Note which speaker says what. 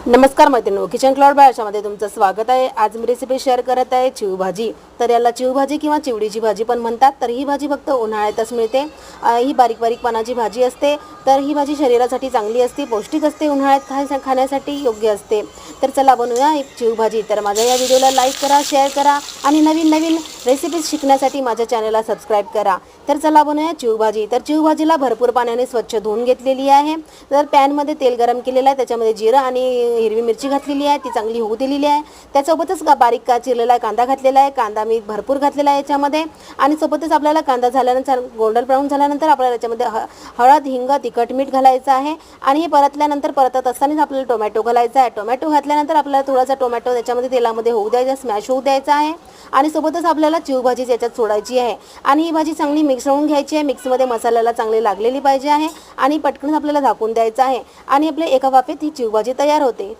Speaker 1: नमस्कार मैत्रिणींनो, kitchen cloud bye आशामध्ये तुमचं स्वागत आहे। आज मी रेसिपी शेअर करत आहे चिव भाजी। तर याला चिव भाजी किंवा चिवडीची भाजी पण म्हणतात। तर ही भाजी फक्त उन्हाळ्यातच मिळते। ही बारीक बारीक पानाची भाजी असते। तर ही भाजी शरीरासाठी चांगली असते, पौष्टिक असते, उन्हाळ्यात खाण्यासाठी योग्य असते। तर चला बनवूया एक चिव भाजी। तर माझ्या या व्हिडिओला लाईक करा, शेअर करा आणि नवीन नवीन रेसिपीज शिकण्यासाठी माझ्या चॅनलला सबस्क्राइब करा। तर चला बनवूया चिव भाजी। तर चिव भाजीला भरपूर पाण्याने स्वच्छ धुवून घेतलेली आहे। तर पॅनमध्ये तेल गरम केलेलं आहे, त्याच्यामध्ये जिरं आणि हिरवी मिरची घातलेली आहे, ती चांगली होऊ दिलेली आहे। त्यासोबतच बारीक चिरलेला कांदा घातलेला आहे। कांदा मी भरपूर घातलेला आहे याच्यामध्ये। आणि सोबतच आपल्याला कांदा झाल्यानंतर गोल्डन ब्राऊन झाल्यानंतर आपल्याला याच्यामध्ये हळद, हिंग, तिखट, मीठ घालायचं आहे। आणि हे परतल्यानंतर परतत असतानाच आपल्याला टोमॅटो घालायचा आहे। टोमॅटो घातल्यानंतर आपल्याला थोडासा टोमॅटो त्याच्यामध्ये तेलामध्ये होऊ द्यायचा, स्मॅश होऊ द्यायचा आहे। आणि सोबतच आपल्याला चिव भाजी याच्यात सोडायची आहे। आणि ही भाजी चांगली मिक्स होऊन घ्यायची आहे। मिक्समध्ये मसाल्याला चांगली लागलेली पाहिजे आहे। आणि पटकन आपल्याला झाकून द्यायचं आहे। आणि आपल्या एका वाफेत ही चिव भाजी तयार होते।